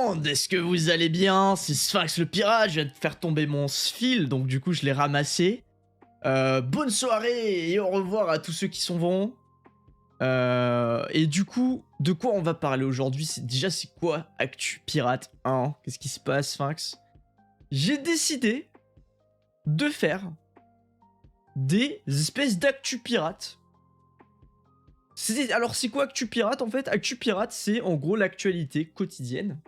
monde, est-ce que vous allez bien? C'est Sphinx le pirate, je viens de faire tomber mon sfil, donc du coup je l'ai ramassé. Bonne soirée et au revoir à tous ceux qui sont bons. Et du coup, de quoi on va parler aujourd'hui? C'est quoi Actu Pirate 1? Qu'est-ce qui se passe, Sphinx? J'ai décidé de faire des espèces d'actu pirate. Alors c'est quoi Actu Pirate en fait? Actu Pirate, c'est en gros l'actualité quotidienne.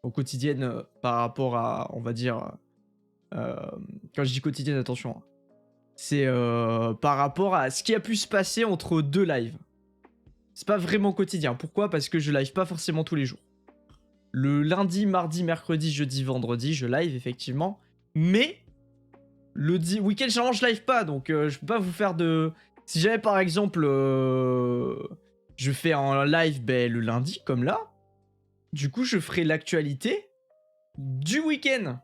Au quotidienne par rapport à, on va dire, quand je dis quotidienne, attention, hein, c'est par rapport à ce qui a pu se passer entre deux lives. C'est pas vraiment quotidien. Pourquoi? Parce que je live pas forcément tous les jours. Le lundi, mardi, mercredi, jeudi, vendredi, je live effectivement. Mais le week-end challenge, je live pas. Donc je peux pas vous faire de... Si jamais par exemple je fais un live le lundi, comme là, du coup je ferai l'actualité du week-end.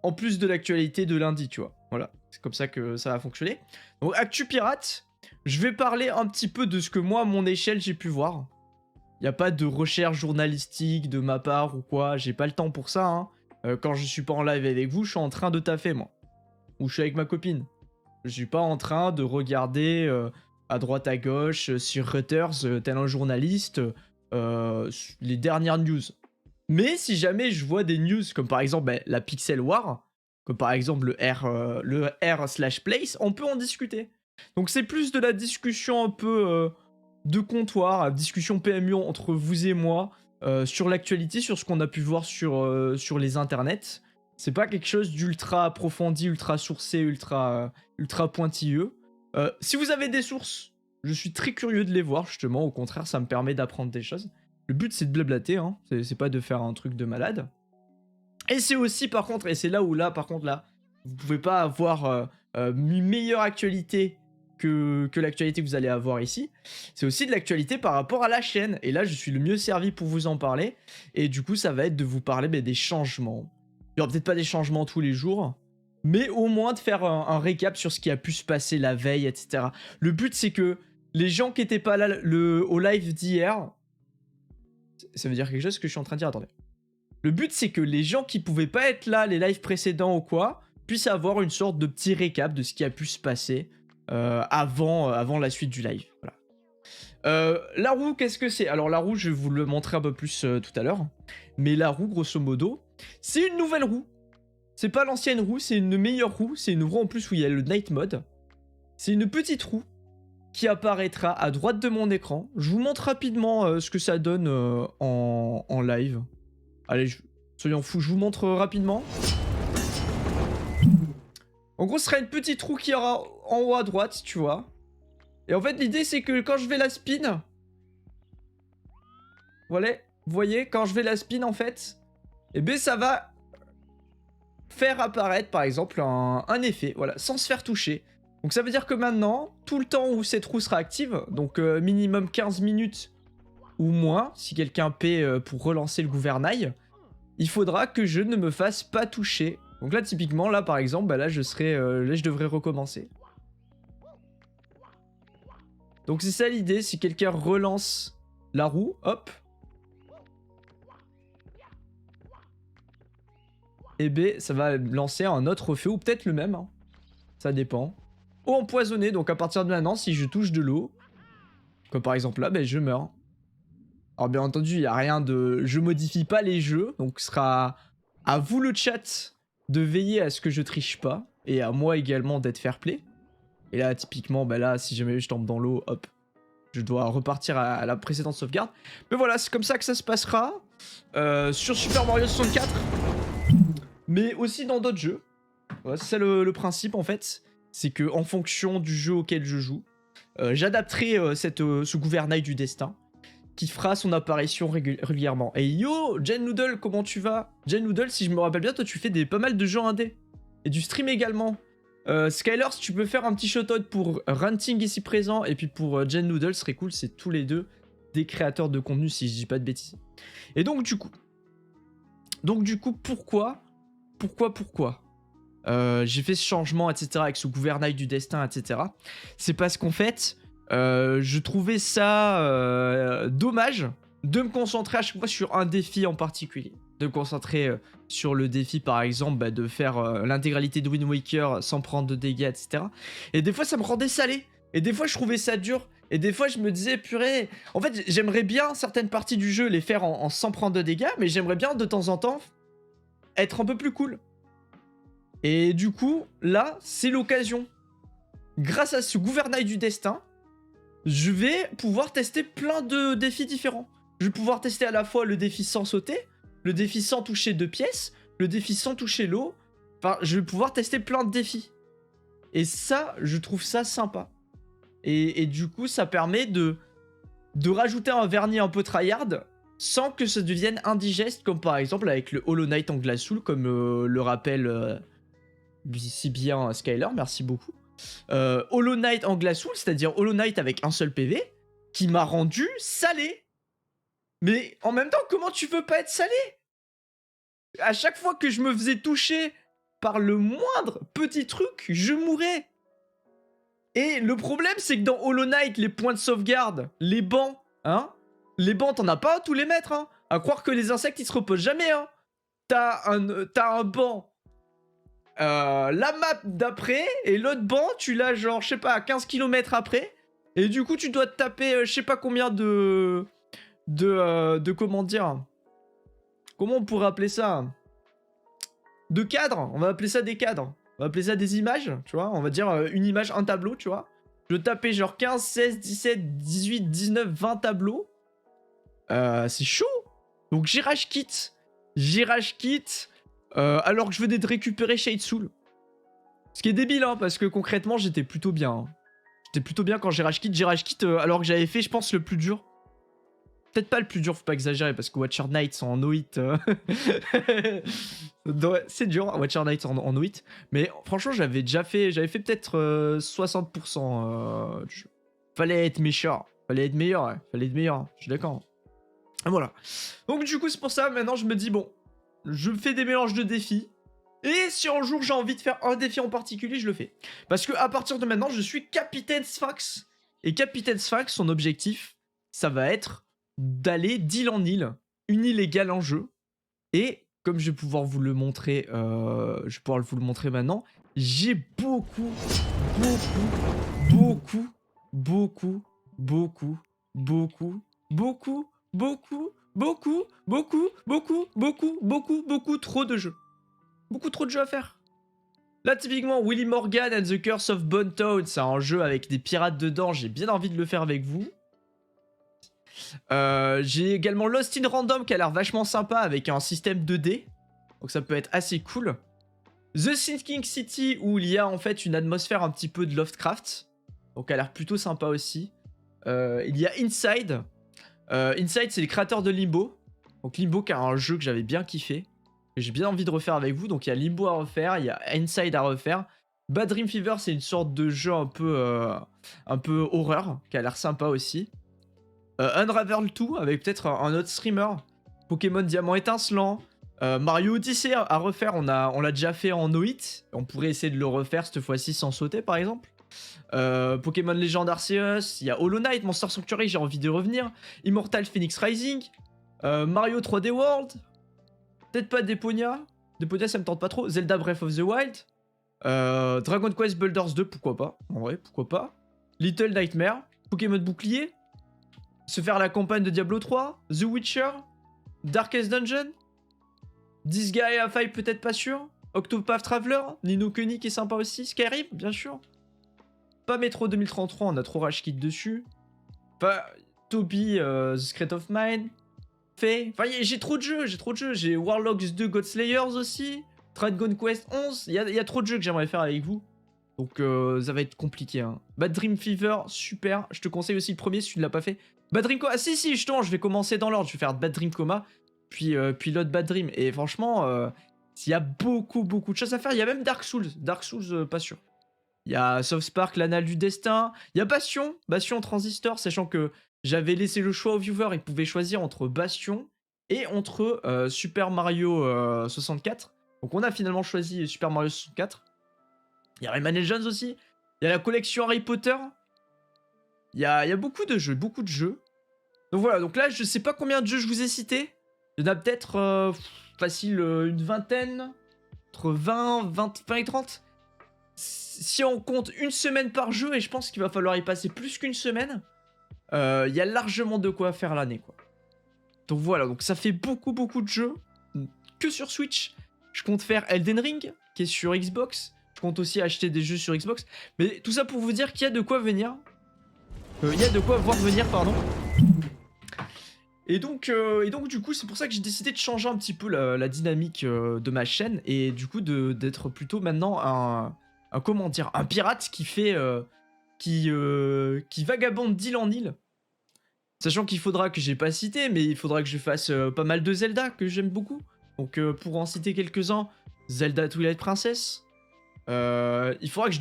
En plus de l'actualité de lundi, tu vois. Voilà, c'est comme ça que ça va fonctionner. Donc Actu Pirate, je vais parler un petit peu de ce que moi, à mon échelle, j'ai pu voir. Il n'y a pas de recherche journalistique de ma part ou quoi, j'ai pas le temps pour ça. Hein. Quand je suis pas en live avec vous, je suis en train de taffer, moi. Ou je suis avec ma copine. Je suis pas en train de regarder à droite à gauche sur Reuters, tel un journaliste, les dernières news. Mais si jamais je vois des news comme par exemple la Pixel War, comme par exemple le R/Place, on peut en discuter. Donc c'est plus de la discussion un peu de comptoir, discussion PMU entre vous et moi, sur l'actualité, sur ce qu'on a pu voir sur les internets. C'est pas quelque chose d'ultra approfondi, ultra sourcé, ultra pointilleux. Si vous avez des sources, je suis très curieux de les voir justement, au contraire ça me permet d'apprendre des choses. Le but c'est de blablater, hein. C'est pas de faire un truc de malade. Et c'est aussi par contre, et c'est là où par contre vous pouvez pas avoir une meilleure actualité que l'actualité que vous allez avoir ici. C'est aussi de l'actualité par rapport à la chaîne. Et là je suis le mieux servi pour vous en parler. Et du coup ça va être de vous parler des changements. Il y aura peut-être pas des changements tous les jours, mais au moins de faire un récap sur ce qui a pu se passer la veille, etc. Le but c'est que les gens qui étaient pas là au live d'hier... Ça veut dire quelque chose ce que je suis en train de dire, attendez. Le but c'est que les gens qui pouvaient pas être là, les lives précédents ou quoi, puissent avoir une sorte de petit récap de ce qui a pu se passer avant la suite du live. Voilà. La roue, qu'est-ce que c'est? Alors la roue, je vais vous le montrer un peu plus tout à l'heure. Mais la roue, grosso modo, c'est une nouvelle roue. C'est pas l'ancienne roue, c'est une meilleure roue. C'est une roue en plus où il y a le night mode. C'est une petite roue qui apparaîtra à droite de mon écran. Je vous montre rapidement ce que ça donne en live. Allez, soyons fous, je vous montre rapidement. En gros, ce sera une petite roue qui aura en haut à droite, tu vois. Et en fait, l'idée, c'est que quand je vais la spin... Voilà, vous voyez, quand je vais la spin, en fait, eh bien, ça va faire apparaître, par exemple, un effet, voilà, sans se faire toucher. Donc ça veut dire que maintenant, tout le temps où cette roue sera active, donc minimum 15 minutes ou moins, si quelqu'un paie pour relancer le gouvernail, il faudra que je ne me fasse pas toucher. Donc là, typiquement, là, par exemple, là, je devrais recommencer. Donc c'est ça l'idée, si quelqu'un relance la roue, hop. Et bien, ça va lancer un autre feu, ou peut-être le même, hein. Ça dépend. Eau empoisonnée, donc à partir de maintenant, si je touche de l'eau, comme par exemple là, je meurs. Alors bien entendu, il n'y a rien de... Je modifie pas les jeux, donc ce sera à vous le chat de veiller à ce que je triche pas, et à moi également d'être fair play. Et là, typiquement, là, si jamais je tombe dans l'eau, hop, je dois repartir à la précédente sauvegarde. Mais voilà, c'est comme ça que ça se passera sur Super Mario 64, mais aussi dans d'autres jeux. Voilà, c'est ça le principe en fait, c'est que en fonction du jeu auquel je joue, j'adapterai ce gouvernail du destin qui fera son apparition régulièrement. Et yo, Jen Noodle, comment tu vas? Jen Noodle, si je me rappelle bien, toi tu fais pas mal de jeux indés. Et du stream également. Skyler, si tu peux faire un petit shout-out pour Ranting ici présent, et puis pour Jen Noodle, ce serait cool, c'est tous les deux des créateurs de contenu, si je dis pas de bêtises. Et donc du coup, pourquoi j'ai fait ce changement, etc., avec ce gouvernail du destin, etc. C'est parce qu'en fait, je trouvais ça dommage de me concentrer à chaque fois sur un défi en particulier. De me concentrer sur le défi, par exemple, bah, de faire l'intégralité de Wind Waker sans prendre de dégâts, etc. Et des fois, ça me rendait salé. Et des fois, je trouvais ça dur. Et des fois, je me disais, purée... En fait, j'aimerais bien certaines parties du jeu les faire en sans prendre de dégâts, mais j'aimerais bien, de temps en temps, être un peu plus cool. Et du coup, là, c'est l'occasion. Grâce à ce gouvernail du destin, je vais pouvoir tester plein de défis différents. Je vais pouvoir tester à la fois le défi sans sauter, le défi sans toucher 2 pièces, le défi sans toucher l'eau. Enfin, je vais pouvoir tester plein de défis. Et ça, je trouve ça sympa. Et du coup, ça permet de rajouter un vernis un peu tryhard sans que ça devienne indigeste, comme par exemple avec le Hollow Knight en Glasssoul, comme le rappelle si bien Skyler, merci beaucoup. Hollow Knight en Glasssoul, c'est-à-dire Hollow Knight avec un seul PV, qui m'a rendu salé. Mais en même temps, comment tu veux pas être salé? À chaque fois que je me faisais toucher par le moindre petit truc, je mourais. Et le problème, c'est que dans Hollow Knight, les points de sauvegarde, les bancs, hein, les bancs, t'en as pas à tous les mètres, hein. À croire que les insectes, ils se reposent jamais, hein. T'as un banc, la map d'après, et l'autre banc, tu l'as genre, je sais pas, à 15 km après. Et du coup, tu dois te taper, je sais pas combien de comment dire, comment on pourrait appeler ça, de cadres, on va appeler ça des cadres, on va appeler ça des images, tu vois, on va dire une image, un tableau, tu vois. Je tapais genre 15, 16, 17, 18, 19, 20 tableaux, c'est chaud. Donc j'ai rage quitte, alors que je venais de récupérer Shade Soul. Ce qui est débile, hein, parce que concrètement j'étais plutôt bien, hein. J'étais plutôt bien quand j'ai rage quitte, alors que j'avais fait, je pense, le plus dur. Peut-être pas le plus dur, faut pas exagérer, parce que Watcher Knight sont en no-hit. C'est dur, Watcher Knight en no-hit. Mais franchement, j'avais fait peut-être 60%. Fallait être méchant. Fallait être meilleur, ouais. Fallait être meilleur, je suis d'accord. Voilà. Donc du coup, c'est pour ça, maintenant, je me dis, bon, je fais des mélanges de défis. Et si un jour j'ai envie de faire un défi en particulier, je le fais. Parce que à partir de maintenant, je suis Capitaine Sphinx. Et Capitaine Sphinx, son objectif, ça va être d'aller d'île en île, une île égale en jeu. Et comme je vais pouvoir vous le montrer, maintenant, j'ai beaucoup, beaucoup trop de jeux. Beaucoup trop de jeux à faire. Là, typiquement, Willy Morgan and the Curse of Bone Toad, c'est un jeu avec des pirates dedans, j'ai bien envie de le faire avec vous. J'ai également Lost in Random qui a l'air vachement sympa avec un système 2D. Donc ça peut être assez cool. The Sinking City où il y a en fait une atmosphère un petit peu de Lovecraft. Donc elle a l'air plutôt sympa aussi. Il y a Inside. Inside, c'est les créateurs de Limbo. Donc Limbo qui est un jeu que j'avais bien kiffé. Que j'ai bien envie de refaire avec vous. Donc il y a Limbo à refaire, il y a Inside à refaire. Bad Dream Fever, c'est une sorte de jeu un peu horreur qui a l'air sympa aussi. Unravel 2 avec peut-être un autre streamer. Pokémon Diamant Étincelant. Mario Odyssey à refaire, on l'a déjà fait en no-hit. On pourrait essayer de le refaire cette fois-ci sans sauter par exemple. Pokémon Legend Arceus, il y a Hollow Knight, Monster Sanctuary, j'ai envie de revenir. Immortal Phoenix Rising. Mario 3D World. Peut-être pas Deponia. Deponia ça me tente pas trop. Zelda Breath of the Wild. Dragon Quest Builders 2, pourquoi pas. En vrai, pourquoi pas. Little Nightmare. Pokémon Bouclier. Se faire la campagne de Diablo 3, The Witcher, Darkest Dungeon, Disgaea 5 peut-être pas sûr, Octopath Traveler, Nino Kuni qui est sympa aussi, Skyrim bien sûr, pas Metro 2033, on a trop rage kit dessus, enfin Toby, The Secret of Mine, Faye, enfin j'ai trop de jeux, j'ai Warlocks 2 Godslayers aussi, Dragon Quest 11, il y a trop de jeux que j'aimerais faire avec vous. Donc ça va être compliqué, hein. Bad Dream Fever, super, je te conseille aussi le premier si tu ne l'as pas fait. Bad Dream Coma, si justement je vais commencer dans l'ordre, je vais faire Bad Dream Coma, puis l'autre Bad Dream, et franchement, il y a beaucoup de choses à faire, il y a même Dark Souls, pas sûr. Il y a South Park, l'Anal du Destin, il y a Bastion Transistor, sachant que j'avais laissé le choix aux viewers, ils pouvaient choisir entre Bastion et entre Super Mario 64, donc on a finalement choisi Super Mario 64. Il y a Rayman Legends aussi, il y a la collection Harry Potter. Il y a beaucoup de jeux, Donc voilà, donc là, je sais pas combien de jeux je vous ai cités. Il y en a peut-être facile une vingtaine, entre 20 et 30. Si on compte une semaine par jeu, et je pense qu'il va falloir y passer plus qu'une semaine, il y a largement de quoi faire l'année, quoi. Donc voilà, donc ça fait beaucoup de jeux que sur Switch. Je compte faire Elden Ring, qui est sur Xbox. Je compte aussi acheter des jeux sur Xbox. Mais tout ça pour vous dire qu'il y a de quoi venir. Il y a de quoi voir venir, pardon. Et donc du coup, c'est pour ça que j'ai décidé de changer un petit peu la dynamique de ma chaîne. Et du coup, d'être plutôt maintenant comment dire, un pirate qui fait... qui vagabonde d'île en île. Sachant qu'il faudra que j'ai pas cité, mais il faudra que je fasse pas mal de Zelda que j'aime beaucoup. Donc pour en citer quelques-uns, Zelda Twilight Princess. Il faudra que je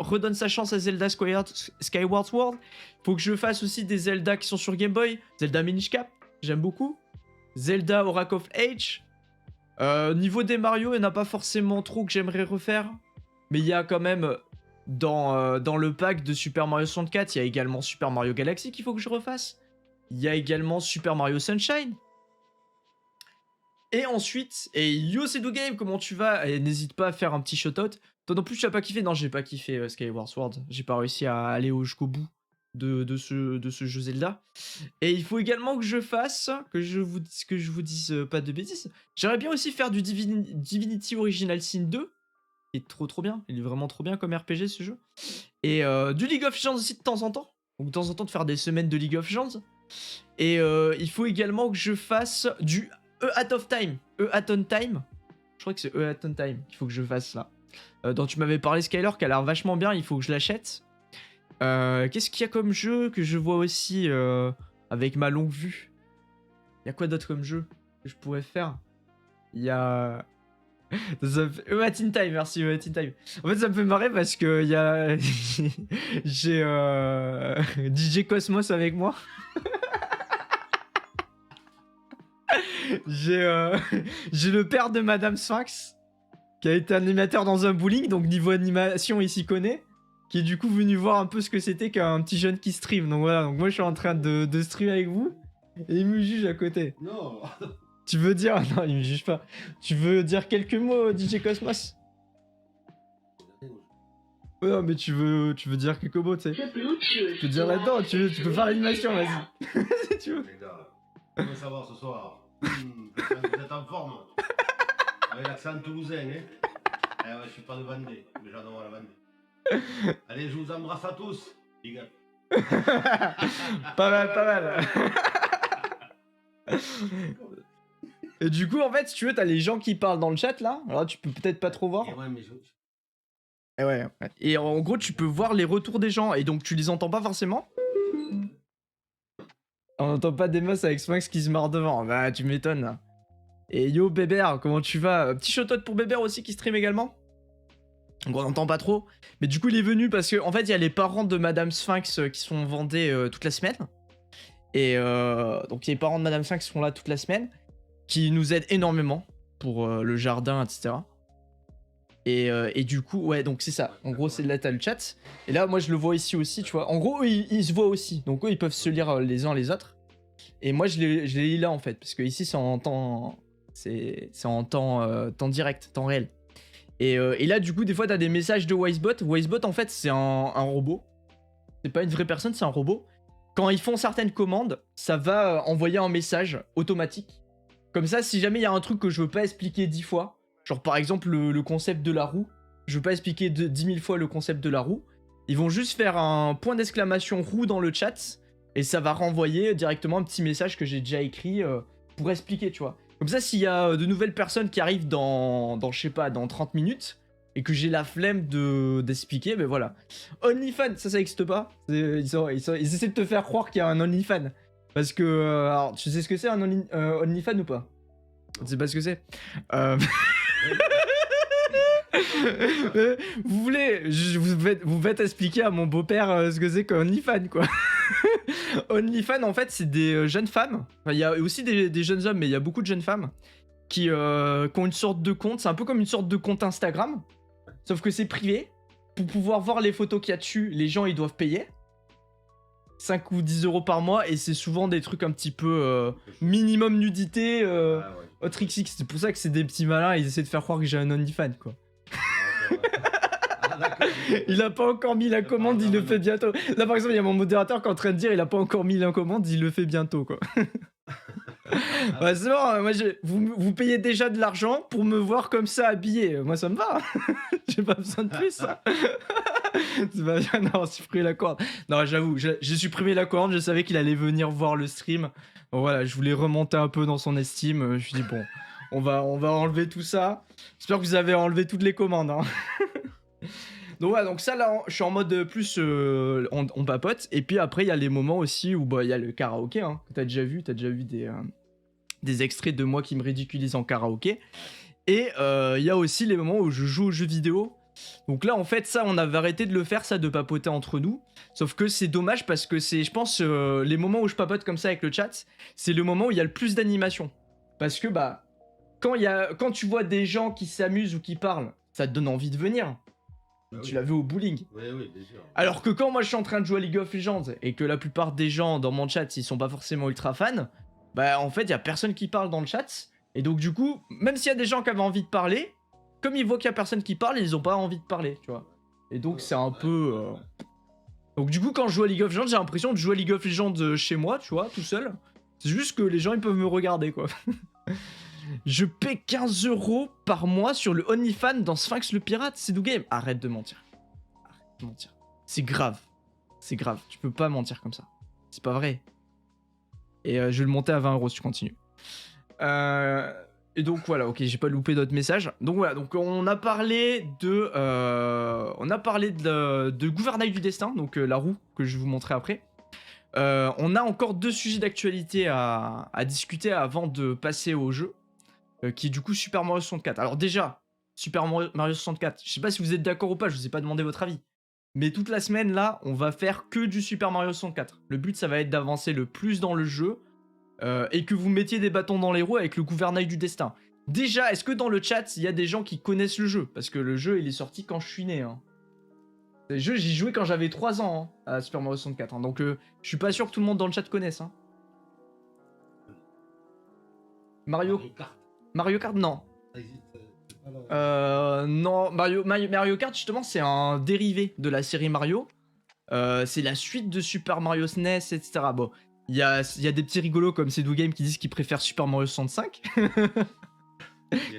redonne sa chance à Zelda Skyward Sword. Il faut que je fasse aussi des Zelda qui sont sur Game Boy. Zelda Minish Cap, j'aime beaucoup. Zelda Oracle of Age. Niveau des Mario, il n'y en a pas forcément trop que j'aimerais refaire. Mais il y a quand même... Dans le pack de Super Mario 64, il y a également Super Mario Galaxy qu'il faut que je refasse. Il y a également Super Mario Sunshine. Et ensuite, yo c'est Game, comment tu vas? Et n'hésite pas à faire un petit shout-out. Toi non plus tu as pas kiffé? Non, j'ai pas kiffé Skyward Sword. J'ai pas réussi à aller jusqu'au bout de ce jeu Zelda. Et il faut également que je fasse, que je vous dise pas de bêtises. J'aimerais bien aussi faire du Divinity Original Sin 2. Il est trop bien, il est vraiment trop bien comme RPG ce jeu. Et du League of Legends aussi de temps en temps. Donc de temps en temps de faire des semaines de League of Legends. Et il faut également que je fasse du Hat of Time. Hat on Time. Je crois que c'est Hat on Time qu'il faut que je fasse là. Dont tu m'avais parlé Skylar, qui a l'air vachement bien, il faut que je l'achète. Qu'est-ce qu'il y a comme jeu que je vois aussi avec ma longue vue? Il y a quoi d'autre comme jeu que je pourrais faire? Il y a... Hat in Time, merci, Hat in Time. En fait, ça me fait marrer parce que il y a... j'ai DJ Cosmos avec moi. J'ai le père de Madame Sphinx qui a été animateur dans un bowling, donc niveau animation il s'y connaît, qui est du coup venu voir un peu ce que c'était qu'un petit jeune qui stream. Donc voilà, donc moi je suis en train de stream avec vous et il me juge à côté. Non. Tu veux dire... Non, il me juge pas. Tu veux dire quelques mots, DJ Cosmos? Oh non, mais tu veux dire quelques mots, tu sais. Tu peux dire là-dedans, tu peux faire l'animation, vas-y. Si tu veux. Les gars, comment ça va ce soir? Vous êtes en forme? Avec l'accent toulousain, hein? Eh ouais, je suis pas de Vendée, mais j'adore la Vendée. Allez, je vous embrasse à tous, les gars. Pas mal. Et du coup, en fait, si tu veux, t'as les gens qui parlent dans le chat, là. Alors là, tu peux peut-être pas trop voir. Et ouais. Et en gros, tu peux voir les retours des gens. Et donc, tu les entends pas forcément. On n'entend pas des masses avec Sphinx qui se marre devant. Bah, tu m'étonnes, là. Et yo, Bébert, comment tu vas? Petit shout-out pour Bébert aussi qui stream également. Donc, on n'entend pas trop. Mais du coup, il est venu parce que, en fait, il y a les parents de Madame Sphinx qui sont en Vendée toute la semaine. Et donc, il y a les parents de Madame Sphinx qui sont là toute la semaine, qui nous aident énormément pour le jardin, etc. Et du coup, ouais, donc c'est ça. En gros, c'est là, t'as le chat. Et là, moi, je le vois ici aussi, tu vois. En gros, ils se voient aussi. Donc, eux, ils peuvent se lire les uns les autres. Et moi, je les lis là, en fait. Parce que ici, c'est en temps... C'est en temps direct, temps réel. Et là, du coup, des fois, t'as des messages de Wisebot. Wisebot, en fait, c'est un robot. C'est pas une vraie personne, c'est un robot. Quand ils font certaines commandes, ça va envoyer un message automatique. Comme ça, si jamais il y a un truc que je veux pas expliquer 10 fois, genre par exemple le concept de la roue, je veux pas expliquer 10 000 fois le concept de la roue, ils vont juste faire un point d'exclamation roue dans le chat, et ça va renvoyer directement un petit message que j'ai déjà écrit pour expliquer, tu vois. Comme ça, s'il y a de nouvelles personnes qui arrivent dans je sais pas, dans 30 minutes, et que j'ai la flemme d'expliquer, ben voilà. OnlyFans, ça n'existe pas. Ils essaient de te faire croire qu'il y a un OnlyFans. Parce que, alors, tu sais ce que c'est un OnlyFans ou pas? Tu sais pas ce que c'est vous voulez, vous faites expliquer à mon beau-père ce que c'est qu'un OnlyFans, quoi. OnlyFans, en fait, c'est des jeunes femmes. Enfin, il y a aussi des jeunes hommes, mais il y a beaucoup de jeunes femmes qui ont une sorte de compte. C'est un peu comme une sorte de compte Instagram. Sauf que c'est privé. Pour pouvoir voir les photos qu'il y a dessus, les gens, ils doivent payer. 5 ou 10 euros par mois et c'est souvent des trucs un petit peu minimum nudité, Ah ouais. autre XX. C'est pour ça que c'est des petits malins, ils essaient de faire croire que j'ai un OnlyFans quoi. Ouais, c'est vrai. Ah, d'accord. Il a pas encore mis la commande, il le fait bientôt. Là par exemple, il y a mon modérateur qui est en train de dire il a pas encore mis la commande, il le fait bientôt quoi. Ouais, c'est bon, moi vous payez déjà de l'argent pour me voir comme ça habillé. Moi ça me va. J'ai pas besoin de plus. Hein. C'est pas bien, non, supprimer la commande. Non, j'avoue, j'ai supprimé la commande, je savais qu'il allait venir voir le stream. Bon, voilà, je voulais remonter un peu dans son estime. Je me suis dit, bon, on va enlever tout ça. J'espère que vous avez enlevé toutes les commandes. Hein. Donc voilà, donc ça là, je suis en mode plus on papote. Et puis après, il y a les moments aussi où bah, il y a le karaoké. Hein, que t'as déjà vu des extraits de moi qui me ridiculise en karaoké. Et il y a aussi les moments où je joue aux jeux vidéo. Donc là, en fait, ça, on avait arrêté de le faire, ça, de papoter entre nous. Sauf que c'est dommage parce que c'est, je pense, les moments où je papote comme ça avec le chat, c'est le moment où il y a le plus d'animation. Parce que, bah, quand tu vois des gens qui s'amusent ou qui parlent, ça te donne envie de venir. Bah Tu oui. l'as vu au bowling. Oui, oui, bien sûr. Alors que quand moi je suis en train de jouer à League of Legends et que la plupart des gens dans mon chat, ils sont pas forcément ultra fans, bah, en fait, il y a personne qui parle dans le chat. Et donc, du coup, même s'il y a des gens qui avaient envie de parler, comme ils voient qu'il y a personne qui parle, ils ont pas envie de parler, tu vois. Et donc c'est un peu... Donc du coup quand je joue à League of Legends, j'ai l'impression de jouer à League of Legends chez moi, tu vois, tout seul. C'est juste que les gens ils peuvent me regarder, quoi. Je paie 15 euros par mois sur le OnlyFans dans Sphinx le Pirate, c'est do game. Arrête de mentir. Arrête de mentir. C'est grave. C'est grave. Tu peux pas mentir comme ça. C'est pas vrai. Et je vais le monter à 20 euros si tu continues. Et donc voilà, ok, j'ai pas loupé d'autres messages. Donc voilà, donc on a parlé de Gouvernail du Destin, donc la roue que je vais vous montrer après. On a encore 2 sujets d'actualité à discuter avant de passer au jeu, qui est du coup Super Mario 64. Alors déjà, Super Mario 64, je sais pas si vous êtes d'accord ou pas, je vous ai pas demandé votre avis. Mais toute la semaine là, on va faire que du Super Mario 64. Le but ça va être d'avancer le plus dans le jeu. Et que vous mettiez des bâtons dans les roues avec le Gouvernail du Destin. Déjà, est-ce que dans le chat, il y a des gens qui connaissent le jeu? Parce que le jeu, il est sorti quand je suis né. Hein. Le jeu, j'y jouais quand j'avais 3 ans hein, à Super Mario 64. Hein. Donc, je suis pas sûr que tout le monde dans le chat connaisse. Hein. Mario Kart, non. Ça existe, c'est pas la- Non, Mario Kart, justement, c'est un dérivé de la série Mario. C'est la suite de Super Mario SNES, etc. Bon, il y a des petits rigolos comme c'est Game qui disent qu'ils préfèrent Super Mario 65,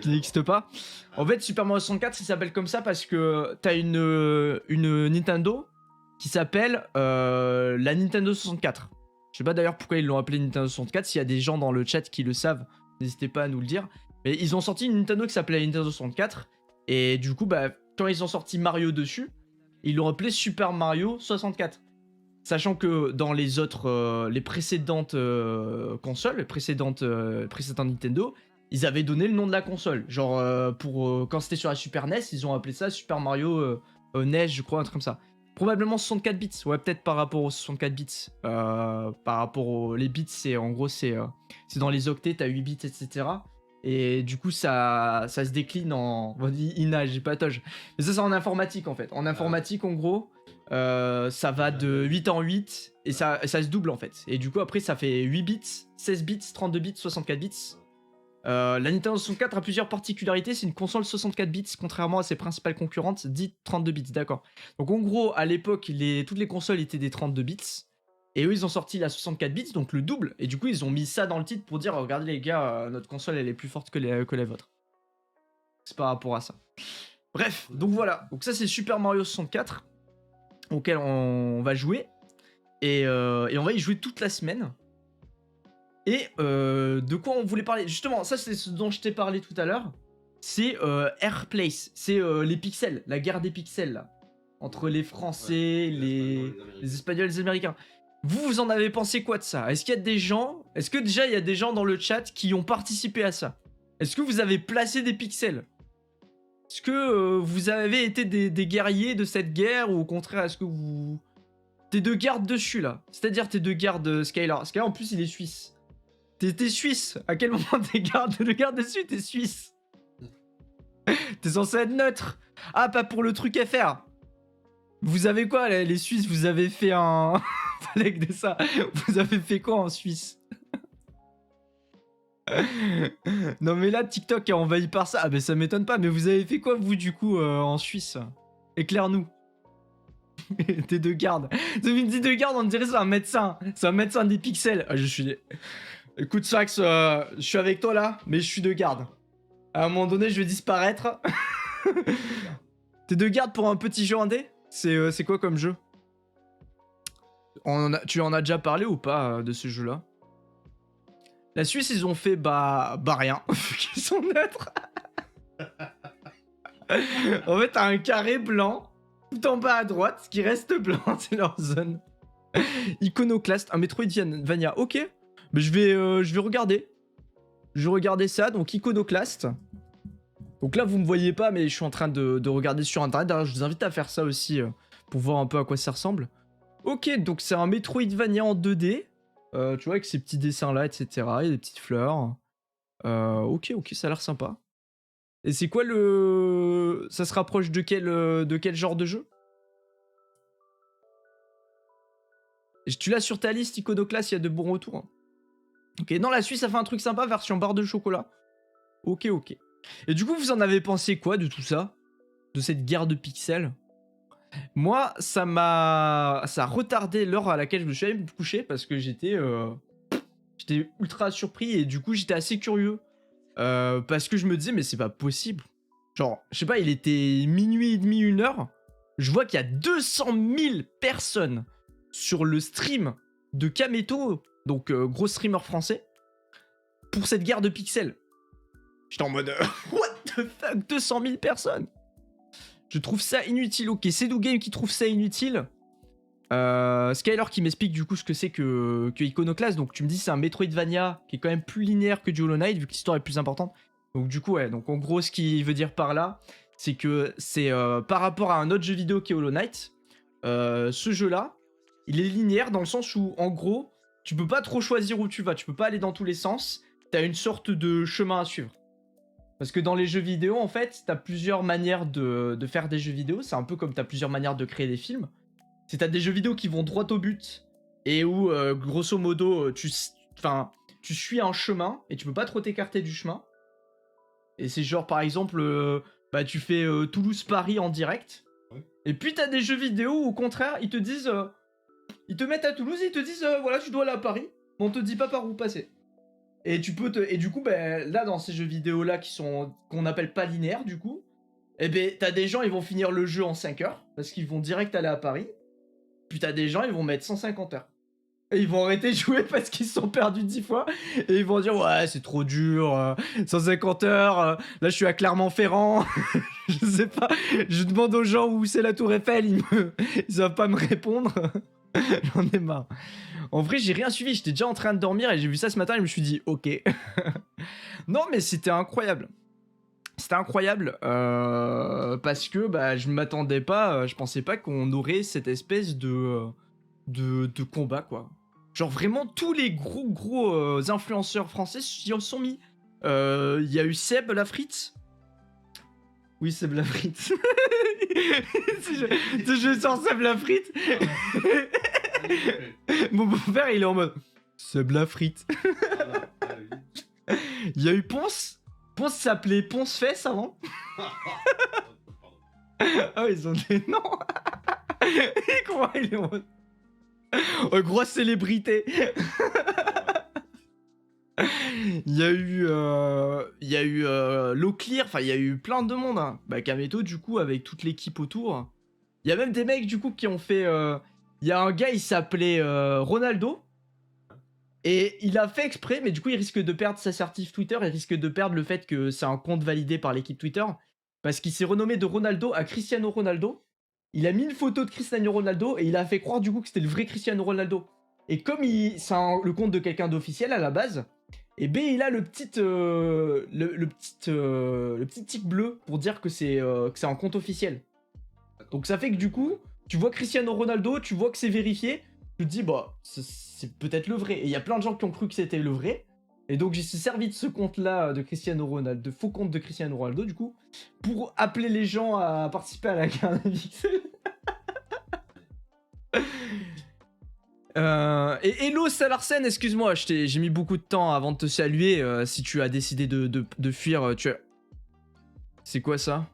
qui n'existe pas. En fait, Super Mario 64, ça s'appelle comme ça parce que t'as une Nintendo qui s'appelle la Nintendo 64. Je sais pas d'ailleurs pourquoi ils l'ont appelée Nintendo 64. S'il y a des gens dans le chat qui le savent, n'hésitez pas à nous le dire. Mais ils ont sorti une Nintendo qui s'appelait la Nintendo 64. Et du coup, bah, quand ils ont sorti Mario dessus, ils l'ont appelé Super Mario 64. Sachant que dans les autres, les précédentes consoles, les précédentes Nintendo, ils avaient donné le nom de la console. Genre, quand c'était sur la Super NES, ils ont appelé ça Super Mario NES, je crois, un truc comme ça. Probablement 64 bits, ouais, peut-être par rapport aux 64 bits. Par rapport aux les bits, c'est en gros, c'est dans les octets, t'as 8 bits, etc. Et du coup, ça se décline en. On dit INA, j'ai pas toge. Mais ça, c'est en informatique en fait. En informatique, en gros, ça va de 8 en 8 et ça se double en fait. Et du coup, après, ça fait 8 bits, 16 bits, 32 bits, 64 bits. La Nintendo 64 a plusieurs particularités. C'est une console 64 bits, contrairement à ses principales concurrentes, dites 32 bits. D'accord. Donc en gros, à l'époque, toutes les consoles étaient des 32 bits. Et eux, ils ont sorti la 64 bits, donc le double. Et du coup, ils ont mis ça dans le titre pour dire regardez les gars, notre console, elle est plus forte que la vôtre. C'est par rapport à ça. Bref, donc voilà. Donc ça, c'est Super Mario 64, auquel on va jouer. Et on va y jouer toute la semaine. Et de quoi on voulait parler? Justement, ça, c'est ce dont je t'ai parlé tout à l'heure. C'est Airplace. C'est les pixels, la guerre des pixels, là. Entre les Français, les Espagnols et les Américains. Vous en avez pensé quoi de ça? Est-ce qu'il y a des gens... Est-ce que déjà il y a des gens dans le chat qui ont participé à ça? Est-ce que vous avez placé des pixels? Est-ce que vous avez été des guerriers de cette guerre? Ou au contraire, est-ce que vous... T'es de garde dessus là. C'est-à-dire t'es de garde Skylar. Skylar en plus il est suisse. T'es suisse. À quel moment t'es de garde dessus? T'es suisse. T'es censé être neutre. Ah, pas pour le truc FR. Vous avez quoi les Suisses? Vous avez fait un... Avec de ça, vous avez fait quoi en Suisse? Non mais là TikTok est envahi par ça. Ah mais ça m'étonne pas. Mais vous avez fait quoi vous du coup en Suisse? Éclaire-nous. T'es de garde. Ça me dit de garde, on dirait c'est un médecin. C'est un médecin des pixels. Ah, je suis... Écoute Sax, je suis avec toi là, mais je suis de garde. À un moment donné, je vais disparaître. T'es de garde pour un petit jeu indé? C'est quoi comme jeu? Tu en as déjà parlé ou pas de ce jeu-là? La Suisse, ils ont fait bah rien, vu qu'ils sont neutres. En fait, t'as un carré blanc, tout en bas à droite, qui reste blanc, c'est leur zone. Iconoclast, un Metroidvania, ok. Mais je vais regarder. Je vais regarder ça, donc Iconoclast. Donc là, vous me voyez pas, mais je suis en train de regarder sur internet. D'ailleurs, je vous invite à faire ça aussi, pour voir un peu à quoi ça ressemble. Ok, donc c'est un Metroidvania en 2D. Tu vois, avec ces petits dessins là, etc. Il y a des petites fleurs. Ok, ça a l'air sympa. Et c'est quoi le... Ça se rapproche de quel genre de jeu? Tu l'as sur ta liste Iconoclast, il y a de bons retours. Hein. Ok, non, la Suisse, ça fait un truc sympa, version barre de chocolat. Ok. Et du coup, vous en avez pensé quoi de tout ça? De cette guerre de pixels? Moi, ça a retardé l'heure à laquelle je me suis allé me coucher parce que j'étais ultra surpris et du coup, j'étais assez curieux. Parce que je me disais, mais c'est pas possible. Genre, je sais pas, il était minuit et demi, 1h. Je vois qu'il y a 200 000 personnes sur le stream de Kameto, donc gros streamer français, pour cette guerre de pixels. J'étais en mode, what the fuck, 200 000 personnes. Je trouve ça inutile. Ok, c'est Do Game qui trouve ça inutile. Skyler qui m'explique du coup ce que c'est que Iconoclast. Donc tu me dis c'est un Metroidvania qui est quand même plus linéaire que du Hollow Knight vu que l'histoire est plus importante. Donc du coup ouais, donc en gros ce qu'il veut dire par là, c'est que c'est par rapport à un autre jeu vidéo qui est Hollow Knight, ce jeu là, il est linéaire dans le sens où en gros, tu peux pas trop choisir où tu vas, tu peux pas aller dans tous les sens, t'as une sorte de chemin à suivre. Parce que dans les jeux vidéo en fait, t'as plusieurs manières de faire des jeux vidéo, c'est un peu comme t'as plusieurs manières de créer des films. C'est t'as des jeux vidéo qui vont droit au but et où grosso modo tu suis un chemin et tu peux pas trop t'écarter du chemin. Et c'est genre par exemple tu fais Toulouse-Paris en direct. Ouais. Et puis t'as des jeux vidéo où au contraire ils te disent ils te mettent à Toulouse et ils te disent voilà tu dois aller à Paris, mais on te dit pas par où passer. Et tu peux et du coup là dans ces jeux vidéo là qu'on appelle pas linéaires du coup, et t'as des gens ils vont finir le jeu en 5 heures parce qu'ils vont direct aller à Paris. Puis t'as des gens, ils vont mettre 150 heures. Et ils vont arrêter de jouer parce qu'ils se sont perdus 10 fois. Et ils vont dire, ouais, c'est trop dur, 150 heures, là je suis à Clermont-Ferrand. Je sais pas, je demande aux gens où c'est la Tour Eiffel, ils savent pas me répondre. J'en ai marre. En vrai, j'ai rien suivi, j'étais déjà en train de dormir et j'ai vu ça ce matin et je me suis dit, ok. Non, mais c'était incroyable. C'était incroyable parce que je m'attendais pas, je pensais pas qu'on aurait cette espèce de combat quoi. Genre vraiment tous les gros influenceurs français s'y en sont mis. Il y a eu Seb Lafrite. Oui, Seb Lafrite. je sors Seb Lafrite. Mon beau-père il est en mode Seb Lafrite. Il y a eu Ponce. Ponce s'appelait Ponce Fesse avant. Ah oui, ils ont des noms. Et quoi, il est en mode... grosse célébrité. Il y a eu L'eau Clear, enfin il y a eu plein de monde. Hein. Kameto du coup avec toute l'équipe autour. Il y a même des mecs du coup qui ont fait... Il y a un gars, il s'appelait Ronaldo. Et il a fait exprès, mais du coup il risque de perdre sa certif Twitter, il risque de perdre le fait que c'est un compte validé par l'équipe Twitter, parce qu'il s'est renommé de Ronaldo à Cristiano Ronaldo. Il a mis une photo de Cristiano Ronaldo et il a fait croire du coup que c'était le vrai Cristiano Ronaldo. Et comme c'est le compte de quelqu'un d'officiel à la base, et il a le petit tic bleu pour dire que c'est un compte officiel. Donc ça fait que du coup, tu vois Cristiano Ronaldo, tu vois que c'est vérifié, tu te dis c'est peut-être le vrai. Et il y a plein de gens qui ont cru que c'était le vrai. Et donc j'ai servi de ce compte-là de Cristiano Ronaldo, de faux compte de Cristiano Ronaldo du coup, pour appeler les gens à participer à la guerre des pixels. Et hello Salarsen, excuse-moi, j'ai mis beaucoup de temps avant de te saluer. Si tu as décidé de fuir, tu as... C'est quoi ça?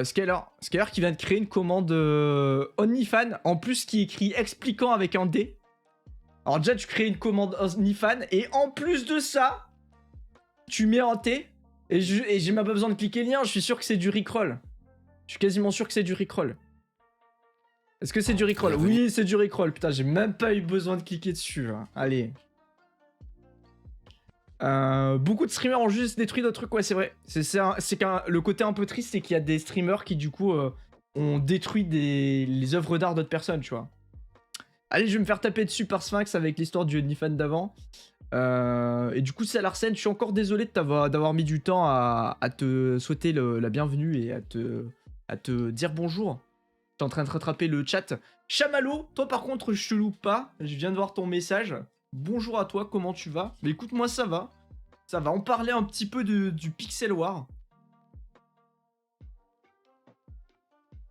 Skyler qui vient de créer une commande OnlyFans, en plus qui écrit expliquant avec un D. Alors déjà tu crées une commande OnlyFans et en plus de ça, tu mets un T et j'ai même pas besoin de cliquer le lien, je suis sûr que c'est du Rickroll. Je suis quasiment sûr que c'est du Rickroll. Est-ce que c'est du Rickroll? Oui, c'est du Rickroll. Putain, j'ai même pas eu besoin de cliquer dessus. Hein. Allez. Beaucoup de streamers ont juste détruit d'autres trucs. Ouais, c'est vrai. Le côté un peu triste, c'est qu'il y a des streamers qui, du coup, ont détruit les œuvres d'art d'autres personnes, tu vois. Allez, je vais me faire taper dessus par Sphinx avec l'histoire du OnlyFans d'avant. Et du coup, c'est Larsen. Je suis encore désolé d'avoir mis du temps à te souhaiter la bienvenue et à te dire bonjour. T'es en train de rattraper le chat. Chamallow, toi par contre, je te loupe pas. Je viens de voir ton message. Bonjour à toi, comment tu vas? Mais écoute, moi ça va. Ça va, on parlait un petit peu du Pixel War.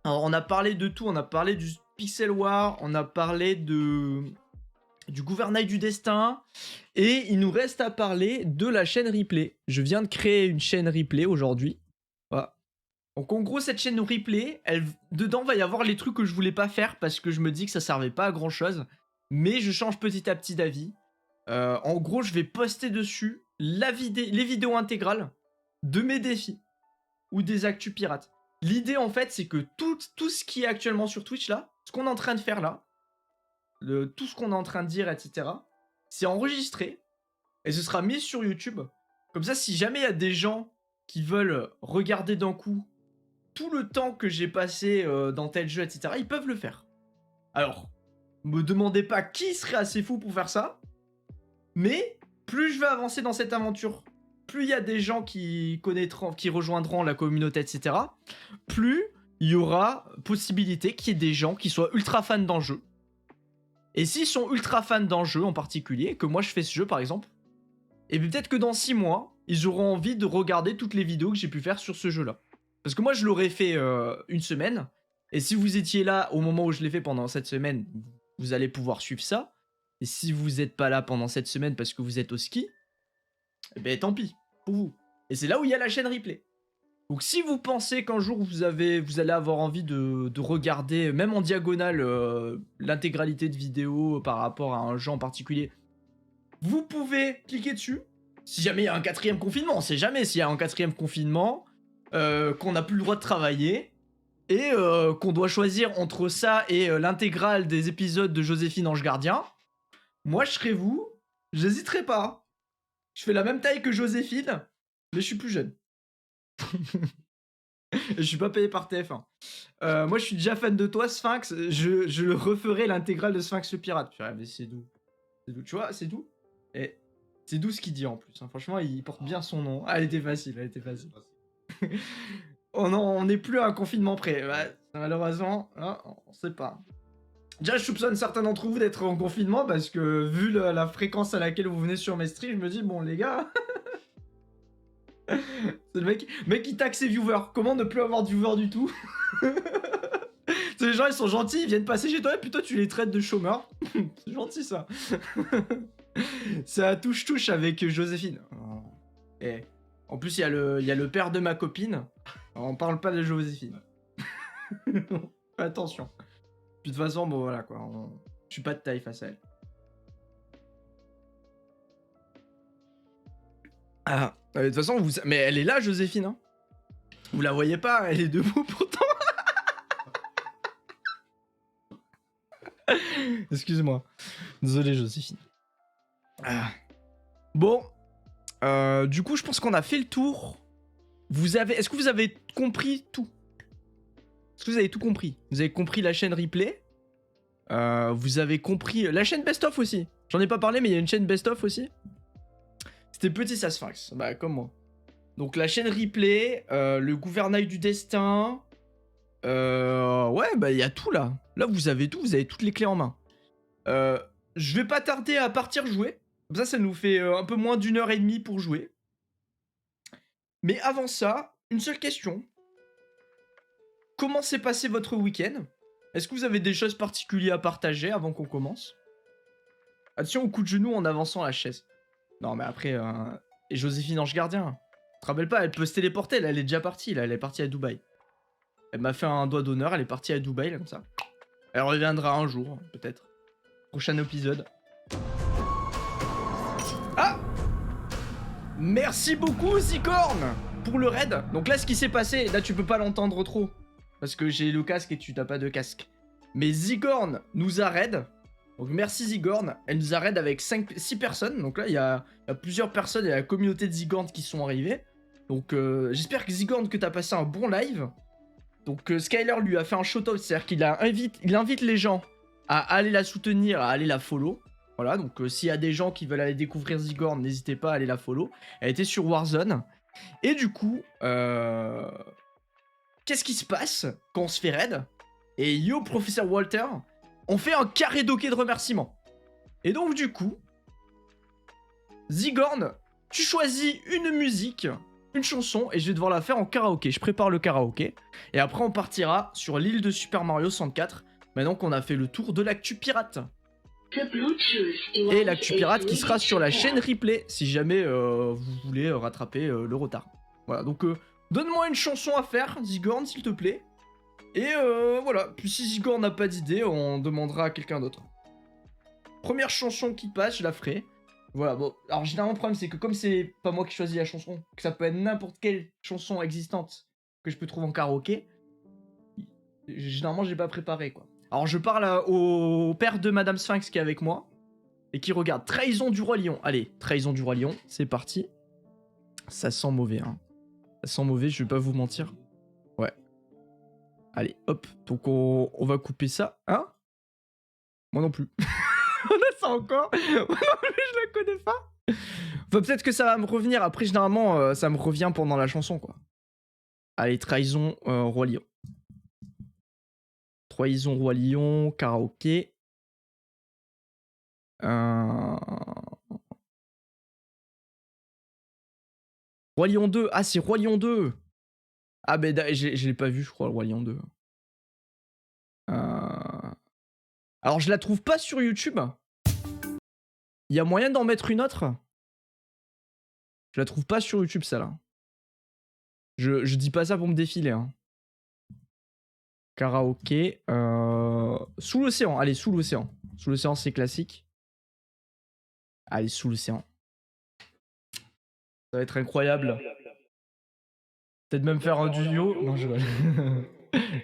Alors, on a parlé de tout. On a parlé du Pixel War. On a parlé du gouvernail du destin. Et il nous reste à parler de la chaîne replay. Je viens de créer une chaîne replay aujourd'hui. Voilà. Donc en gros cette chaîne replay, dedans va y avoir les trucs que je voulais pas faire parce que je me dis que ça servait pas à grand chose. Mais je change petit à petit d'avis. En gros je vais poster dessus les vidéos intégrales de mes défis ou des actus pirates. L'idée en fait c'est que tout ce qui est actuellement sur Twitch là, ce qu'on est en train de faire là, tout ce qu'on est en train de dire etc. C'est enregistré et ce sera mis sur YouTube. Comme ça si jamais il y a des gens qui veulent regarder d'un coup tout le temps que j'ai passé dans tel jeu, etc., ils peuvent le faire. Alors, me demandez pas qui serait assez fou pour faire ça, mais plus je vais avancer dans cette aventure, plus il y a des gens qui connaîtront, qui rejoindront la communauté, etc., plus il y aura possibilité qu'il y ait des gens qui soient ultra fans d'un jeu. Et s'ils sont ultra fans d'un jeu en particulier, que moi je fais ce jeu par exemple, et peut-être que dans 6 mois, ils auront envie de regarder toutes les vidéos que j'ai pu faire sur ce jeu-là. Parce que moi, je l'aurais fait une semaine. Et si vous étiez là au moment où je l'ai fait pendant cette semaine, vous allez pouvoir suivre ça. Et si vous n'êtes pas là pendant cette semaine parce que vous êtes au ski, eh ben tant pis pour vous. Et c'est là où il y a la chaîne replay. Donc si vous pensez qu'un jour vous allez avoir envie de regarder, même en diagonale, l'intégralité de vidéos par rapport à un jeu en particulier, vous pouvez cliquer dessus. Si jamais il y a un 4ème confinement, on sait jamais s'il y a un 4ème confinement... qu'on n'a plus le droit de travailler et qu'on doit choisir entre ça et l'intégrale des épisodes de Joséphine Ange Gardien, moi je serais vous, j'hésiterai pas. Je fais la même taille que Joséphine, mais je suis plus jeune. Et je suis pas payé par TF1. Moi je suis déjà fan de toi Sphinx, je le referai l'intégrale de Sphinx le pirate. Mais c'est doux. C'est doux, tu vois, c'est doux. Et c'est doux ce qu'il dit en plus. Hein. Franchement, il porte bien son nom. Ah, elle était facile, elle était facile. On n'est plus à un confinement près. Ouais, malheureusement, hein, on sait pas. Déjà, je soupçonne certains d'entre vous d'être en confinement parce que vu la fréquence à laquelle vous venez sur mes streams, je me dis, bon, les gars. C'est le mec qui taxe ses viewers. Comment ne plus avoir de viewers du tout? Les gens, ils sont gentils, ils viennent passer chez toi et plutôt tu les traites de chômeurs. C'est gentil ça. Ça touche avec Joséphine. Et en plus, il y a le père de ma copine. Alors, on parle pas de Joséphine. Attention. Puis de toute façon, bon voilà quoi. Je suis pas de taille face à elle. Ah, de toute façon, mais elle est là, Joséphine. Hein. Vous la voyez pas, elle est debout pourtant. Excuse-moi. Désolé, Joséphine. Ah. Bon. Du coup, je pense qu'on a fait le tour. Est-ce que vous avez compris tout? Est-ce que vous avez tout compris? Vous avez compris la chaîne replay? Vous avez compris la chaîne best-of aussi. J'en ai pas parlé, mais il y a une chaîne best-of aussi. C'était petit ça Sphinx, bah comme moi. Donc la chaîne replay, le gouvernail du destin. Ouais, bah il y a tout là. Là vous avez tout, vous avez toutes les clés en main. Je vais pas tarder à partir jouer. Comme ça nous fait un peu moins d'1h30 pour jouer. Mais avant ça, une seule question. Comment s'est passé votre week-end? Est-ce que vous avez des choses particulières à partager avant qu'on commence? Attention au coup de genou en avançant la chaise. Non, mais après... Et Joséphine Ange Gardien. Tu te rappelles pas, elle peut se téléporter, là, elle est déjà partie, là, elle est partie à Dubaï. Elle m'a fait un doigt d'honneur, elle est partie à Dubaï, là, comme ça. Elle reviendra un jour, peut-être. Prochain épisode. Ah! Merci beaucoup, Zicorne, pour le raid. Donc là, ce qui s'est passé, là, tu peux pas l'entendre trop. Parce que j'ai le casque et tu n'as pas de casque. Mais Zicorne nous a raid. Donc merci Zigorn, elle nous a raid avec 6 personnes. Donc là, il y a plusieurs personnes, il y a la communauté de Zigorn qui sont arrivées. Donc j'espère que Zigorn, que t'as passé un bon live. Donc Skyler lui a fait un shout-out, c'est-à-dire qu'il invite les gens à aller la soutenir, à aller la follow. Voilà, donc s'il y a des gens qui veulent aller découvrir Zigorn, n'hésitez pas à aller la follow. Elle était sur Warzone. Et du coup, qu'est-ce qui se passe quand on se fait raid? Et yo, professeur Walter, on fait un carré docké de remerciements. Et donc du coup, Zigorn, tu choisis une musique, une chanson, et je vais devoir la faire en karaoké. Je prépare le karaoké. Et après on partira sur l'île de Super Mario 64. Maintenant qu'on a fait le tour de l'actu pirate. Et l'actu pirate qui sera sur la chaîne replay, si jamais vous voulez rattraper le retard. Voilà, donc donne-moi une chanson à faire, Zigorn, s'il te plaît. Et voilà, puis si Zigorn n'a pas d'idée, on demandera à quelqu'un d'autre. Première chanson qui passe, je la ferai. Voilà, bon, alors généralement le problème c'est que comme c'est pas moi qui choisis la chanson, que ça peut être n'importe quelle chanson existante que je peux trouver en karaoké, généralement j'ai pas préparé quoi. Alors je parle au père de Madame Sphinx qui est avec moi, et qui regarde Trahison du Roi Lion. Allez, Trahison du Roi Lion, c'est parti. Ça sent mauvais, hein. Ça sent mauvais, je vais pas vous mentir. Ouais. Allez, hop, donc on va couper ça, hein? Moi non plus. On a ça encore. Moi non plus, je la connais pas. Enfin, peut-être que ça va me revenir. Après, généralement, ça me revient pendant la chanson, quoi. Allez, Trahison, Roi Lion. Trahison, Roi Lion, karaoké. Roi Lion 2. Ah, c'est Roi Lion 2. Ah, ben, je l'ai pas vu, je crois, le Roi Lion 2. Alors, je la trouve pas sur YouTube. Il y a moyen d'en mettre une autre? Je la trouve pas sur YouTube, celle-là. Je dis pas ça pour me défiler. Hein. Karaoké. Sous l'océan. Allez, sous l'océan. Sous l'océan, c'est classique. Allez, sous l'océan. Ça va être incroyable. Peut-être même faire un duo. Non, je vais.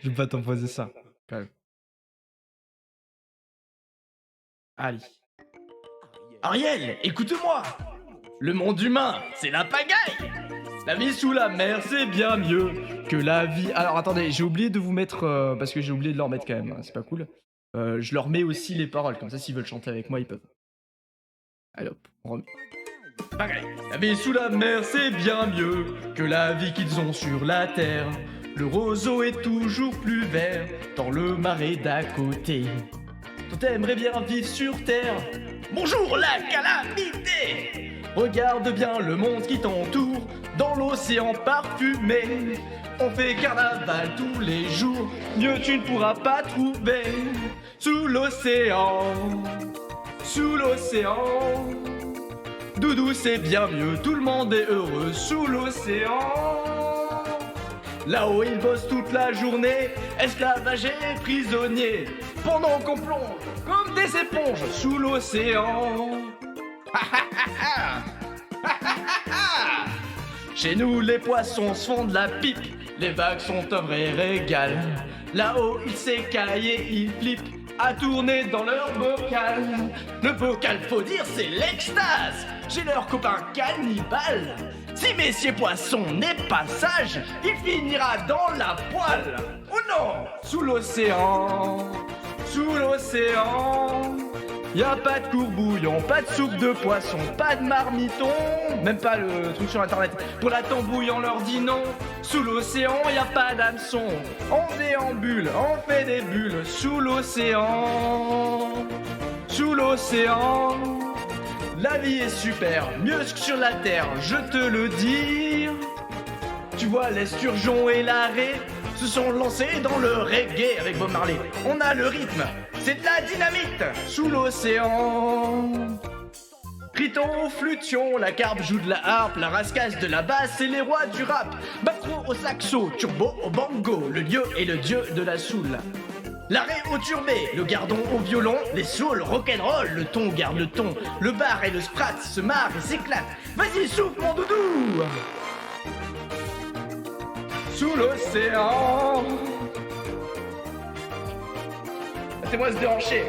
Je vais pas t'imposer ça. Quand même. Allez. Ariel, écoute-moi. Le monde humain, c'est la pagaille. La vie sous la mer, c'est bien mieux que la vie... Alors attendez, j'ai oublié de vous mettre... parce que j'ai oublié de leur mettre quand même, hein, c'est pas cool. Je leur mets aussi les paroles, comme ça s'ils veulent chanter avec moi, ils peuvent. Allez hop, on remet. Pagaille. La vie sous la mer, c'est bien mieux que la vie qu'ils ont sur la terre. Le roseau est toujours plus vert dans le marais d'à côté. Toi t'aimerais bien vivre sur terre. Bonjour la calamité. Regarde bien le monde qui t'entoure. Dans l'océan parfumé, on fait carnaval tous les jours. Mieux tu ne pourras pas trouver. Sous l'océan, sous l'océan. Doudou c'est bien mieux, tout le monde est heureux sous l'océan. Là-haut ils bossent toute la journée, esclavagés et prisonniers, pendant qu'on plonge comme des éponges sous l'océan. Chez nous les poissons se font de la pipe, les vagues sont un vrai régal. Là-haut ils s'écaillent et ils flippent à tourner dans leur bocal. Le bocal faut dire c'est l'extase, j'ai leur copain cannibale. Si Messieurs Poisson n'est pas sage, il finira dans la poêle. Oh non, sous l'océan, sous l'océan. Y'a pas de courbouillon, pas de soupe de poisson, pas de marmiton, même pas le truc sur internet. Pour la tambouille on leur dit non. Sous l'océan y'a pas d'hameçon. On déambule, on fait des bulles sous l'océan. Sous l'océan. La vie est super, mieux que sur la terre, je te le dis. Tu vois l'esturgeon et l'arrêt se sont lancés dans le reggae avec Bob Marley. On a le rythme, c'est de la dynamite sous l'océan. Riton, flution, la carpe joue de la harpe, la rascasse de la basse et les rois du rap. Batro au saxo, turbo au bango, le lieu est le dieu de la soul. L'arrêt au turbé, le gardon au violon, les souls rock'n'roll, le ton garde le ton, le bar et le sprat se marrent et s'éclatent. Vas-y souffle mon doudou. Sous l'océan. Laissez-moi se déhancher.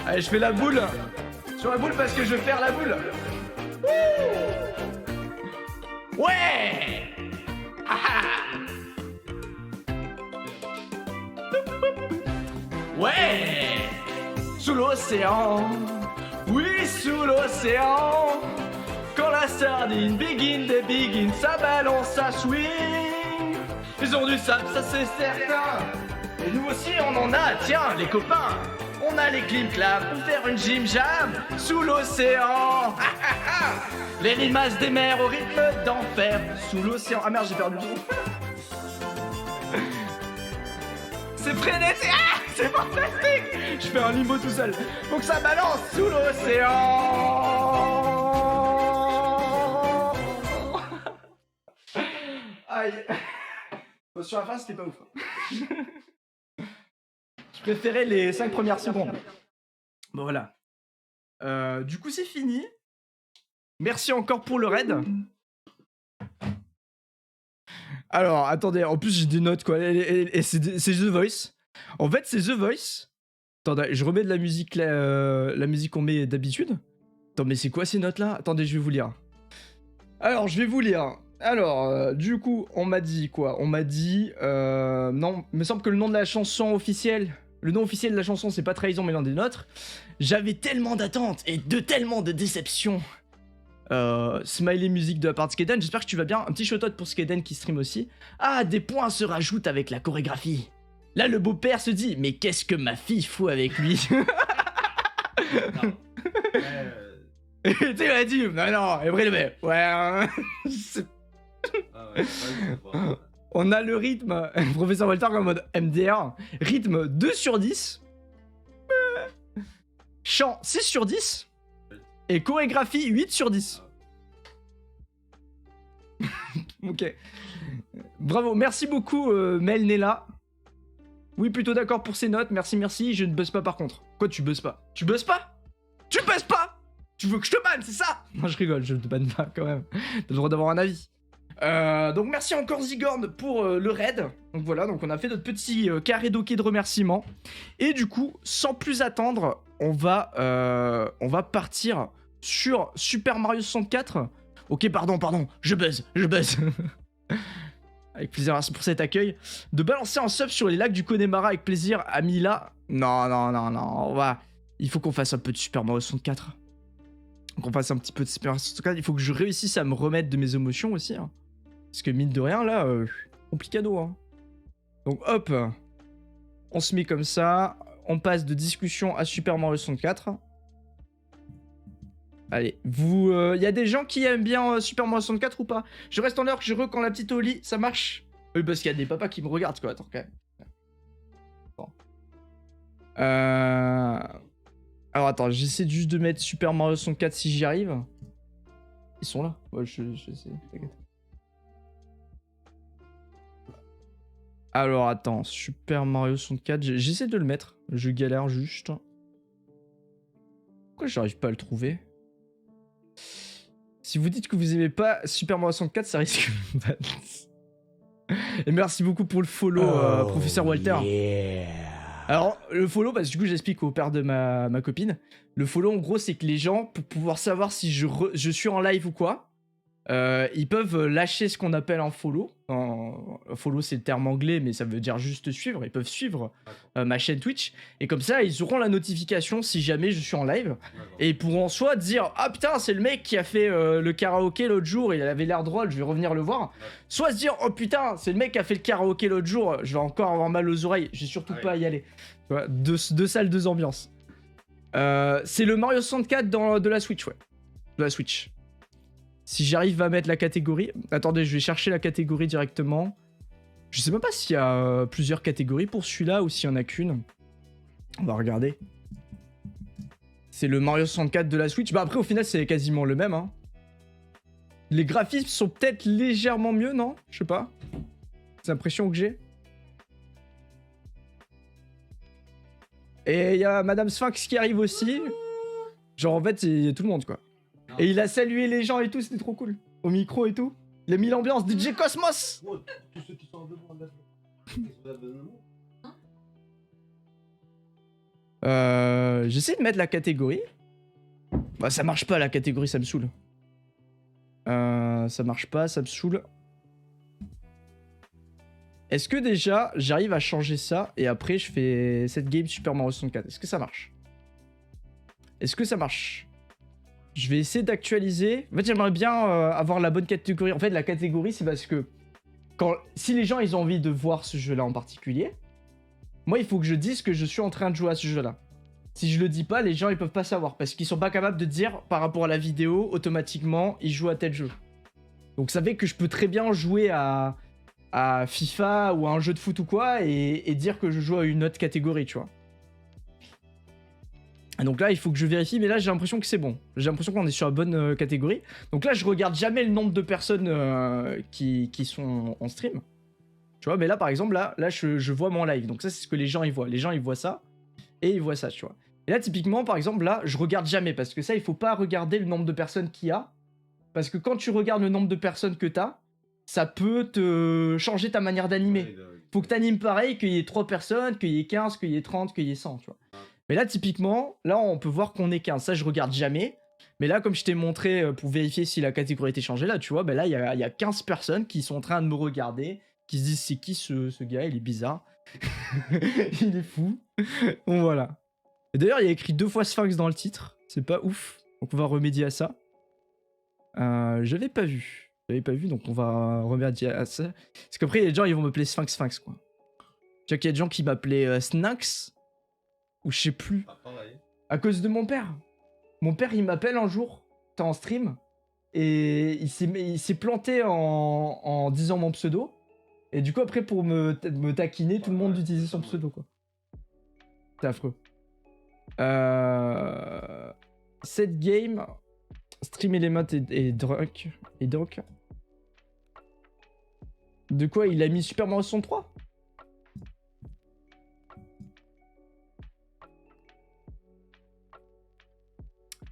Allez, je fais la boule. Sur la boule parce que je veux faire la boule. Wouh. Ouais. Ouais. Sous l'océan. Oui, sous l'océan. Quand la sardine begin, ça balance, ça swing. Ils ont du sable, ça c'est certain. Et nous aussi on en a, tiens les copains. On a les clim-clam pour faire une gym jam sous l'océan. Les limaces des mers au rythme d'enfer sous l'océan. Ah merde, j'ai perdu le son. C'est frénétique. Ah, c'est fantastique. Je fais un limbo tout seul. Donc ça balance sous l'océan. Aïe. Bon, sur la fin, c'était pas ouf. Je préférais les 5 premières secondes. Bon, voilà. Du coup, c'est fini. Merci encore pour le raid. Alors, attendez. En plus, j'ai des notes, quoi. Et c'est The Voice. En fait, c'est The Voice. Attendez, je remets de la musique, la musique qu'on met d'habitude. Attends, mais c'est quoi ces notes-là? Attendez, je vais vous lire. Alors, je vais vous lire. Alors, du coup, on m'a dit quoi? On m'a dit... non, il me semble que le nom de la chanson officielle... Le nom officiel de la chanson, c'est pas Trahison, mais l'un des nôtres. J'avais tellement d'attentes et tellement de déceptions. Smiley musique de la part de Skeden. J'espère que tu vas bien. Un petit shout-out pour Skeden qui stream aussi. Ah, des points se rajoutent avec la chorégraphie. Là, le beau-père se dit, mais qu'est-ce que ma fille fout avec lui? Et tu sais, il a dit, non, et vrai, mais ouais, on a le rythme, professeur Walter en mode MDR, rythme 2 sur 10, chant 6 sur 10, et chorégraphie 8 sur 10. Ok. Bravo, merci beaucoup Mel Nella. Oui, plutôt d'accord pour ces notes, merci, je ne buzz pas par contre. Quoi, tu buzzes pas? Tu buzzes pas? Tu buzzes pas? Tu veux que je te banne, c'est ça? Non, je rigole, je te banne pas quand même. T'as le droit d'avoir un avis. Donc merci encore Zigorn pour le raid. Donc voilà, donc on a fait notre petit carré d'ok de remerciements. Et du coup, sans plus attendre, on va partir sur Super Mario 64. Ok, pardon, je buzz. Avec plaisir, merci pour cet accueil. De balancer un sub sur les lacs du Connemara avec plaisir, Amila. Non, il faut qu'on fasse un peu de Super Mario 64. Qu'on fasse un petit peu de Super Mario 64. Il faut que je réussisse à me remettre de mes émotions aussi. Hein. Parce que mine de rien, là, complicado. Hein. Donc hop, on se met comme ça. On passe de discussion à Super Mario 64. Allez, vous, y a des gens qui aiment bien Super Mario 64 ou pas? Je reste en l'heure que je quand la petite au lit, ça marche? Oui, parce qu'il y a des papas qui me regardent, quoi. Attends, quand même. Bon. Alors attends, j'essaie juste de mettre Super Mario 64 si j'y arrive. Ils sont là. Ouais, je sais. T'inquiète. Alors attends, Super Mario 64, j'essaie de le mettre. Je galère juste. Pourquoi j'arrive pas à le trouver? Si vous dites que vous aimez pas Super Mario 64, ça risque de... Et merci beaucoup pour le follow, professeur Walter. Yeah. Alors, le follow, parce que du coup, j'explique au père de ma copine. Le follow, en gros, c'est que les gens, pour pouvoir savoir si je suis en live ou quoi, ils peuvent lâcher ce qu'on appelle un follow. Follow, c'est le terme anglais, mais ça veut dire juste suivre. Ils peuvent suivre ma chaîne Twitch. Et comme ça, ils auront la notification si jamais je suis en live. Et ils pourront soit dire « Ah putain, c'est le mec qui a fait le karaoké l'autre jour, il avait l'air drôle, je vais revenir le voir. » Soit se dire « Oh putain, c'est le mec qui a fait le karaoké l'autre jour, je vais encore avoir mal aux oreilles, je vais surtout pas y aller. » Tu vois, deux salles, deux ambiances. C'est le Mario 64 de la Switch, ouais. De la Switch. Si j'arrive à mettre la catégorie... Attendez, je vais chercher la catégorie directement. Je sais même pas s'il y a plusieurs catégories pour celui-là ou s'il y en a qu'une. On va regarder. C'est le Mario 64 de la Switch. Bah après, au final, c'est quasiment le même. Hein. Les graphismes sont peut-être légèrement mieux, non? Je sais pas. C'est l'impression que j'ai. Et il y a Madame Sphinx qui arrive aussi. Genre, en fait, il y a tout le monde, quoi. Et il a salué les gens et tout, c'était trop cool. Au micro et tout. Il a mis l'ambiance DJ Cosmos. Tous ceux qui sont devant, J'essaie de mettre la catégorie. Bah, ça marche pas, la catégorie, ça me saoule. Ça marche pas, ça me saoule. Est-ce que déjà, j'arrive à changer ça et après, je fais cette game Super Mario 64? Est-ce que ça marche? Est-ce que ça marche? Je vais essayer d'actualiser. En fait, j'aimerais bien avoir la bonne catégorie. En fait, la catégorie, c'est parce que si les gens, ils ont envie de voir ce jeu-là en particulier, moi, il faut que je dise que je suis en train de jouer à ce jeu-là. Si je le dis pas, les gens, ils peuvent pas savoir. Parce qu'ils sont pas capables de dire, par rapport à la vidéo, automatiquement, ils jouent à tel jeu. Donc, ça fait que je peux très bien jouer à FIFA ou à un jeu de foot ou quoi et dire que je joue à une autre catégorie, tu vois. Et donc là, il faut que je vérifie, mais là, j'ai l'impression que c'est bon. J'ai l'impression qu'on est sur la bonne catégorie. Donc là, je regarde jamais le nombre de personnes qui sont en stream. Tu vois, mais là, par exemple, là je vois mon live. Donc ça, c'est ce que les gens, ils voient. Les gens, ils voient ça et ils voient ça, tu vois. Et là, typiquement, par exemple, là, je regarde jamais parce que ça, il faut pas regarder le nombre de personnes qu'il y a. Parce que quand tu regardes le nombre de personnes que t'as, ça peut te changer ta manière d'animer. Faut que t'animes pareil, qu'il y ait 3 personnes, qu'il y ait 15, qu'il y ait 30, qu'il y ait 100, tu vois. Mais là, typiquement, là, on peut voir qu'on est 15. Ça, je regarde jamais. Mais là, comme je t'ai montré pour vérifier si la catégorie était changée, là, tu vois, ben là, il y a 15 personnes qui sont en train de me regarder, qui se disent, c'est qui ce gars? Il est bizarre. Il est fou. Bon, voilà. Et d'ailleurs, il y a écrit 2 fois Sphinx dans le titre. C'est pas ouf. Donc, on va remédier à ça. J'avais pas vu. Donc on va remédier à ça. Parce qu'après, les gens, ils vont m'appeler Sphinx, quoi. Tu vois qu'il y a des gens qui m'appelaient Snacks. Ou je sais plus. À cause de mon père. Mon père, il m'appelle un jour. T'es en stream. Et il s'est planté en disant mon pseudo. Et du coup, après, pour me taquiner, tout le monde utilisait son pseudo, quoi. C'est affreux. Cette game... Stream Element et Drunk. Et donc... De quoi? Il a mis Super Mario 63?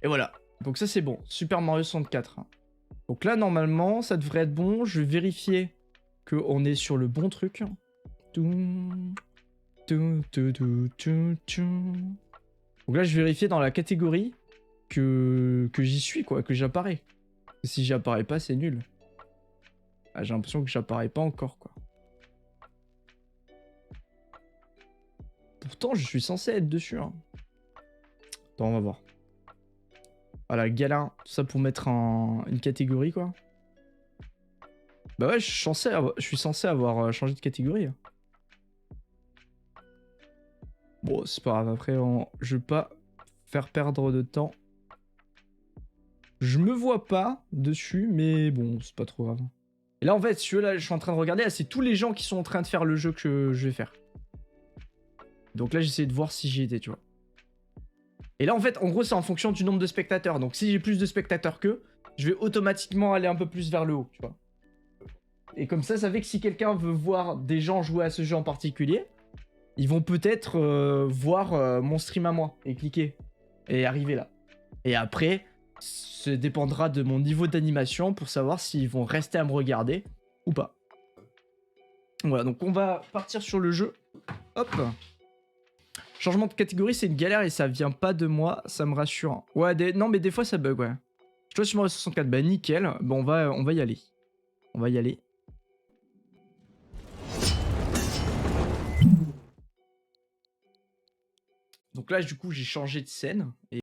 Et voilà. Donc ça, c'est bon. Super Mario 64. Donc là, normalement, ça devrait être bon. Je vais vérifier qu'on est sur le bon truc. Donc là, je vais vérifier dans la catégorie que j'y suis, quoi. Que j'apparais. Si j'apparais pas, c'est nul. Ah, j'ai l'impression que j'apparais pas encore, quoi. Pourtant, je suis censé être dessus. Hein. Attends, on va voir. Voilà, galère. Tout ça pour mettre une catégorie, quoi. Bah ouais, je suis censé avoir changé de catégorie. Hein. Bon, c'est pas grave. Après, je veux pas faire perdre de temps. Je me vois pas dessus, mais bon, c'est pas trop grave. Et là, en fait, celui-là, je suis en train de regarder. C'est tous les gens qui sont en train de faire le jeu que je vais faire. Donc là, j'essaie de voir si j'y étais, tu vois. Et là, en fait, en gros, c'est en fonction du nombre de spectateurs. Donc si j'ai plus de spectateurs qu'eux, je vais automatiquement aller un peu plus vers le haut, tu vois. Et comme ça fait que si quelqu'un veut voir des gens jouer à ce jeu en particulier, ils vont peut-être voir mon stream à moi et cliquer et arriver là. Et après, ça dépendra de mon niveau d'animation pour savoir s'ils vont rester à me regarder ou pas. Voilà, donc on va partir sur le jeu. Hop. Changement de catégorie, c'est une galère et ça vient pas de moi, ça me rassure. Ouais, non, mais des fois ça bug, ouais. Je dois sur Mario 64, bah nickel. Bon, on va y aller. On va y aller. Donc là, du coup, j'ai changé de scène. Et